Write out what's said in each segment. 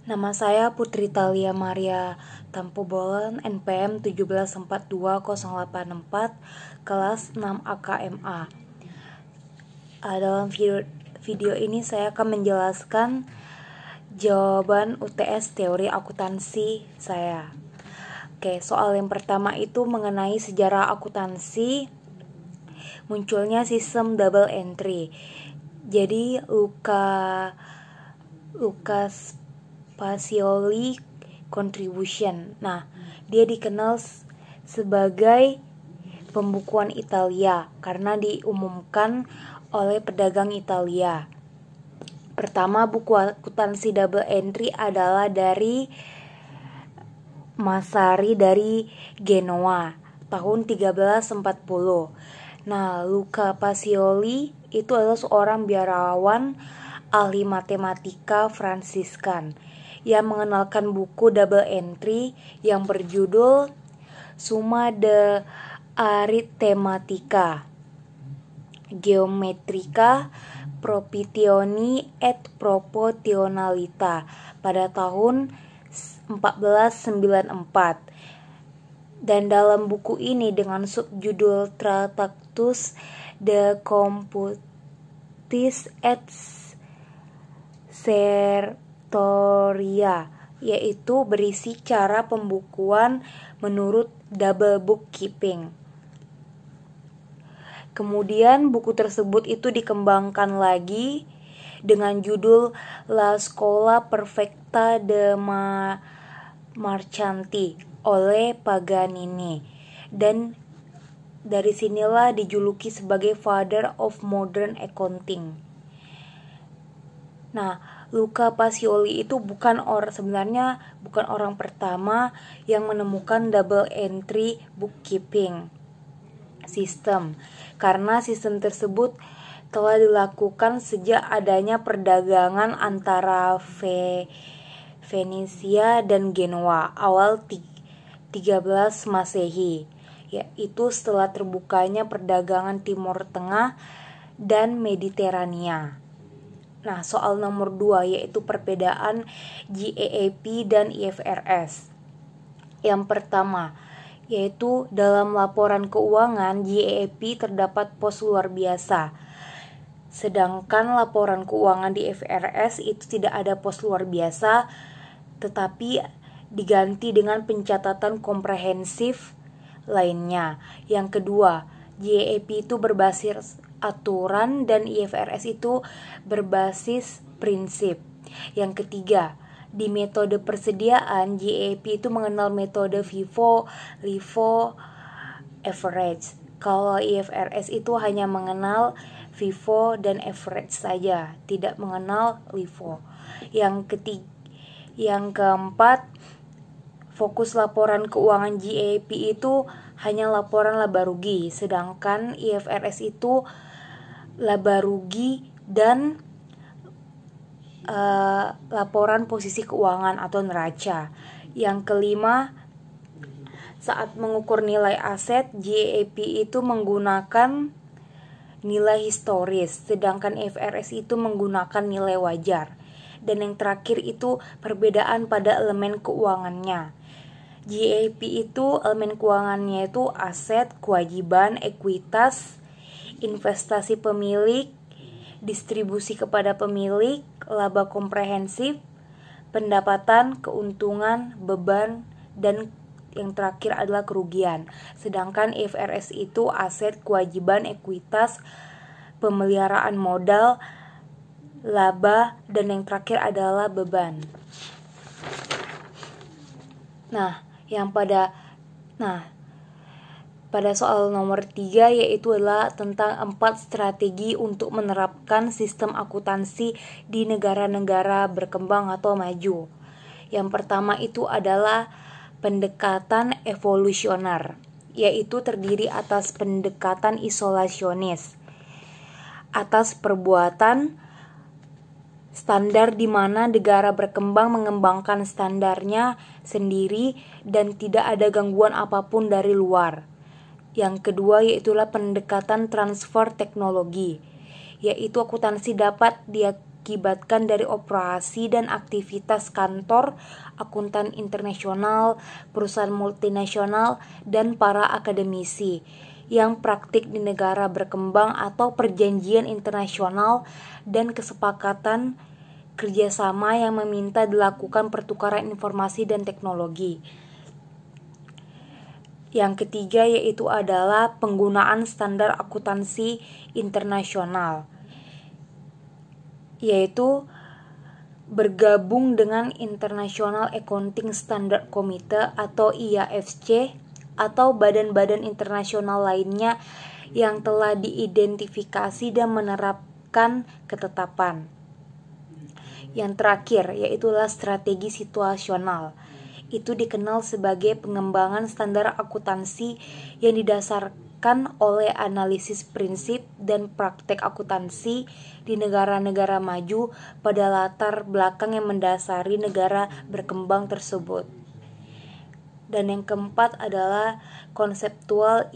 Nama saya Putri Thalia Maria Tampobolan, NPM 17420864, kelas 6 AKMA. Dalam video ini saya akan menjelaskan jawaban UTS teori akuntansi saya. Oke, soal yang pertama itu mengenai sejarah akuntansi, munculnya sistem double entry. Jadi Lucas Pacioli contribution. Nah, dia dikenal sebagai pembukuan Italia karena diumumkan oleh pedagang Italia. Pertama, buku akuntansi double entry adalah dari Masari dari Genoa tahun 1340. Nah, Luca Pacioli itu adalah seorang biarawan ahli matematika Fransiskan yang mengenalkan buku double entry yang berjudul Summa de Arithmetica Geometrica Proportioni et Proportionalita pada tahun 1494. Dan dalam buku ini dengan subjudul Tractatus de Computis et Sertoria, yaitu berisi cara pembukuan menurut double bookkeeping. Kemudian buku tersebut itu dikembangkan lagi dengan judul La Scuola Perfecta de Marcanti oleh Paganini, dan dari sinilah dijuluki sebagai Father of Modern Accounting. Nah, Luca Pacioli itu sebenarnya bukan orang pertama yang menemukan double entry bookkeeping system, karena sistem tersebut telah dilakukan sejak adanya perdagangan antara Venesia dan Genoa awal 13 Masehi, yaitu setelah terbukanya perdagangan Timur Tengah dan Mediterania. Nah, soal nomor 2 yaitu perbedaan GAAP dan IFRS. Yang pertama, yaitu dalam laporan keuangan GAAP terdapat pos luar biasa. Sedangkan laporan keuangan di IFRS itu tidak ada pos luar biasa, tetapi diganti dengan pencatatan komprehensif lainnya. Yang kedua, GAAP itu berbasis aturan dan IFRS itu berbasis prinsip. Yang ketiga, di metode persediaan GAAP itu mengenal metode FIFO, LIFO, average. Kalau IFRS itu hanya mengenal FIFO dan average saja, tidak mengenal LIFO. Yang keempat, fokus laporan keuangan GAAP itu hanya laporan laba rugi, sedangkan IFRS itu laba rugi dan laporan posisi keuangan atau neraca. Yang kelima, saat mengukur nilai aset, GAAP itu menggunakan nilai historis, sedangkan IFRS itu menggunakan nilai wajar. Dan yang terakhir itu perbedaan pada elemen keuangannya. GAAP itu elemen keuangannya itu aset, kewajiban, ekuitas, investasi pemilik, distribusi kepada pemilik, laba komprehensif, pendapatan, keuntungan, beban, dan yang terakhir adalah kerugian. Sedangkan IFRS itu aset, kewajiban, ekuitas, pemeliharaan modal, laba, dan yang terakhir adalah beban. Pada soal nomor 3 yaitu adalah tentang 4 strategi untuk menerapkan sistem akuntansi di negara-negara berkembang atau maju. Yang pertama itu adalah pendekatan evolusioner, yaitu terdiri atas pendekatan isolasionis atas perbuatan standar di mana negara berkembang mengembangkan standarnya sendiri dan tidak ada gangguan apapun dari luar. Yang kedua yaitulah pendekatan transfer teknologi, yaitu akuntansi dapat diakibatkan dari operasi dan aktivitas kantor, akuntan internasional, perusahaan multinasional, dan para akademisi yang praktik di negara berkembang atau perjanjian internasional dan kesepakatan kerjasama yang meminta dilakukan pertukaran informasi dan teknologi. Yang ketiga yaitu adalah penggunaan standar akuntansi internasional, yaitu bergabung dengan International Accounting Standard Committee atau IASC atau badan-badan internasional lainnya yang telah diidentifikasi dan menerapkan ketetapan. Yang terakhir yaitulah strategi situasional. Itu dikenal sebagai pengembangan standar akuntansi yang didasarkan oleh analisis prinsip dan praktek akuntansi di negara-negara maju pada latar belakang yang mendasari negara berkembang tersebut. Dan yang keempat adalah conceptual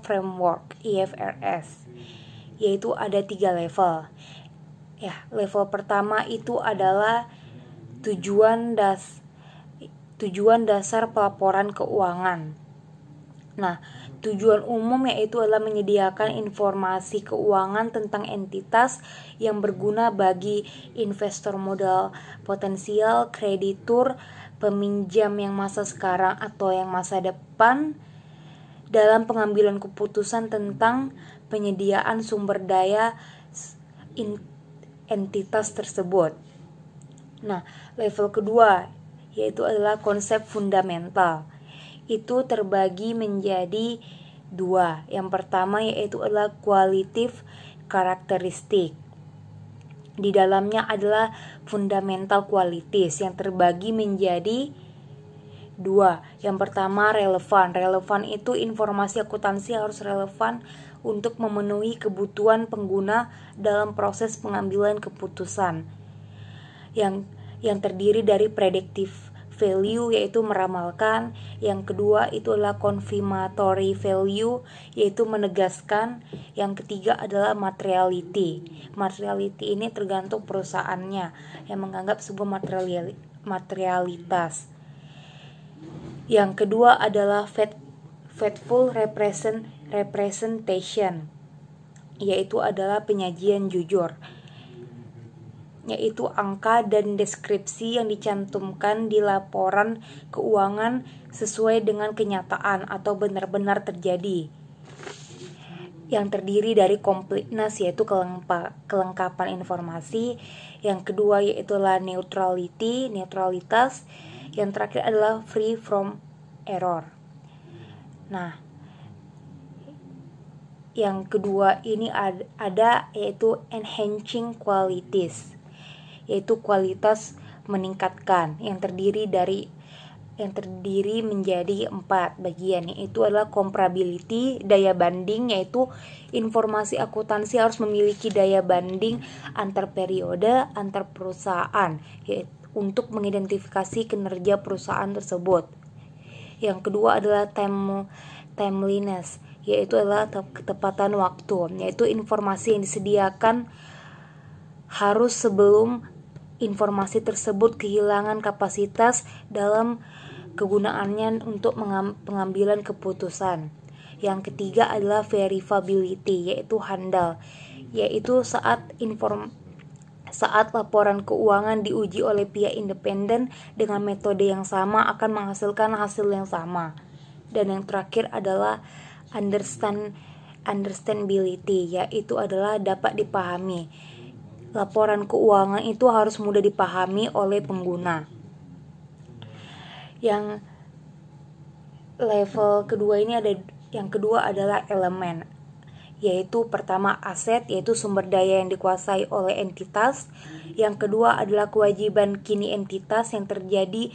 framework IFRS, yaitu ada 3 level. Level pertama itu adalah tujuan dasar pelaporan keuangan. Nah, tujuan umum yaitu adalah menyediakan informasi keuangan tentang entitas yang berguna bagi investor modal potensial, kreditur, peminjam yang masa sekarang atau yang masa depan dalam pengambilan keputusan tentang penyediaan sumber daya entitas tersebut. Nah, level kedua yaitu adalah konsep fundamental. Itu terbagi menjadi 2. Yang pertama yaitu adalah qualitative karakteristik. Di dalamnya adalah fundamental qualities yang terbagi menjadi 2. Yang pertama relevan. Relevan itu informasi akuntansi harus relevan untuk memenuhi kebutuhan pengguna dalam proses pengambilan keputusan. Yang terdiri dari predictive value yaitu meramalkan. Yang kedua itu adalah confirmatory value yaitu menegaskan. Yang ketiga adalah materiality. Materiality ini tergantung perusahaannya yang menganggap sebuah materialitas. Yang kedua adalah faithful representation, yaitu adalah penyajian jujur, yaitu angka dan deskripsi yang dicantumkan di laporan keuangan sesuai dengan kenyataan atau benar-benar terjadi. Yang terdiri dari completeness yaitu kelengkapan informasi. Yang kedua yaitu neutralitas. Yang terakhir adalah free from error. Nah, yang kedua ini ada yaitu enhancing qualities, yaitu kualitas meningkatkan, yang terdiri menjadi 4 bagian, yaitu adalah comparability, daya banding, yaitu informasi akuntansi harus memiliki daya banding antar periode, antar perusahaan, yaitu untuk mengidentifikasi kinerja perusahaan tersebut. Yang kedua adalah timeliness, yaitu adalah ketepatan waktu, yaitu informasi yang disediakan harus sebelum informasi tersebut kehilangan kapasitas dalam kegunaannya untuk pengambilan keputusan. Yang ketiga adalah verifiability, yaitu handal, yaitu saat laporan keuangan diuji oleh pihak independen dengan metode yang sama akan menghasilkan hasil yang sama. Dan yang terakhir adalah understandability, yaitu adalah dapat dipahami. Laporan keuangan itu harus mudah dipahami oleh pengguna. Yang level kedua ini yang kedua adalah elemen, yaitu pertama aset, yaitu sumber daya yang dikuasai oleh entitas. Yang kedua adalah kewajiban kini entitas yang terjadi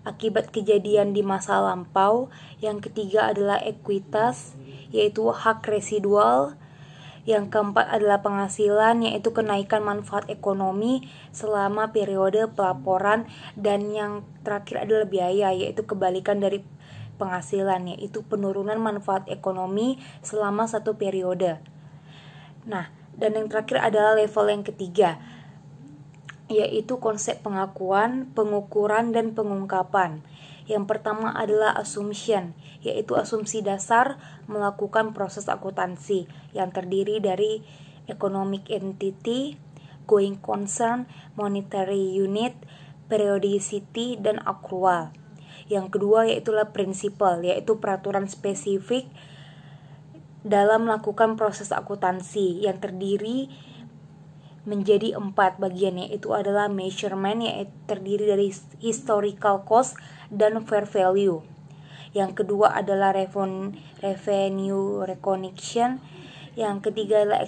akibat kejadian di masa lampau. Yang ketiga adalah ekuitas, yaitu hak residual. Yang keempat adalah penghasilan, yaitu kenaikan manfaat ekonomi selama periode pelaporan. Dan yang terakhir adalah biaya, yaitu kebalikan dari penghasilan, yaitu penurunan manfaat ekonomi selama satu periode. Nah, Dan yang terakhir adalah level yang ketiga, yaitu konsep pengakuan, pengukuran, dan pengungkapan. Yang pertama adalah assumption, yaitu asumsi dasar melakukan proses akuntansi yang terdiri dari economic entity, going concern, monetary unit, periodicity, dan accrual. Yang kedua yaitulah principle, yaitu peraturan spesifik dalam melakukan proses akuntansi yang terdiri menjadi 4 bagian, yaitu adalah measurement, yaitu terdiri dari historical cost dan fair value. Yang kedua adalah revenue recognition. Yang ketiga adalah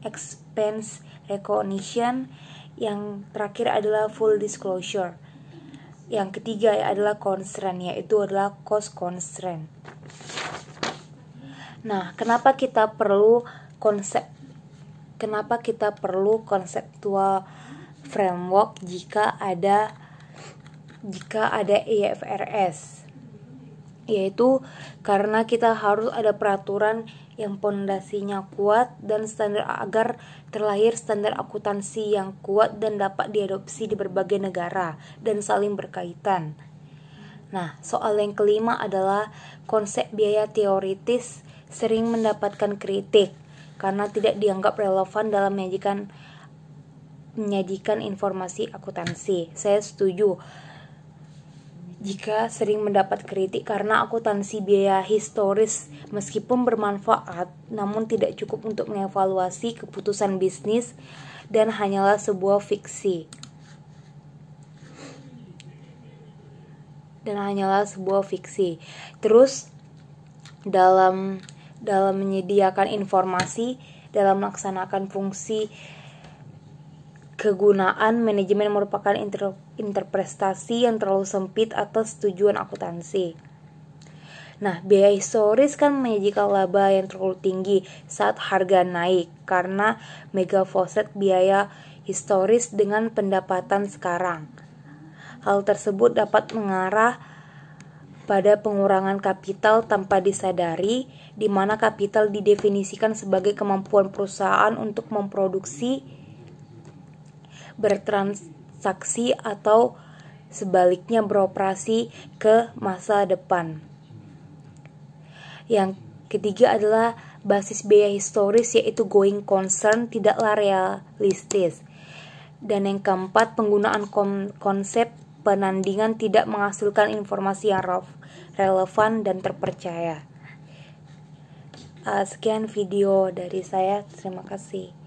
expense recognition. Yang terakhir adalah full disclosure. Yang ketiga adalah constraint, yaitu adalah cost constraint. Nah, kenapa kita perlu conceptual framework jika ada IFRS? Yaitu karena kita harus ada peraturan yang pondasinya kuat dan standar agar terlahir standar akuntansi yang kuat dan dapat diadopsi di berbagai negara dan saling berkaitan. Nah, soal yang kelima adalah konsep biaya teoritis sering mendapatkan kritik karena tidak dianggap relevan dalam menyajikan informasi akuntansi. Saya setuju jika sering mendapat kritik karena akuntansi biaya historis meskipun bermanfaat namun tidak cukup untuk mengevaluasi keputusan bisnis dan hanyalah sebuah fiksi. Terus dalam menyediakan informasi, dalam melaksanakan fungsi kegunaan, manajemen merupakan interpretasi yang terlalu sempit atas tujuan akuntansi. Nah, biaya historis kan menyajikan laba yang terlalu tinggi saat harga naik karena megavoset biaya historis dengan pendapatan sekarang. Hal tersebut dapat mengarah pada pengurangan kapital tanpa disadari, di mana kapital didefinisikan sebagai kemampuan perusahaan untuk memproduksi, bertransaksi, atau sebaliknya beroperasi ke masa depan. Yang ketiga adalah basis biaya historis, yaitu going concern tidaklah realistis. Dan yang keempat, penggunaan konsep penandingan tidak menghasilkan informasi yang relevan dan terpercaya. Sekian video dari saya, terima kasih.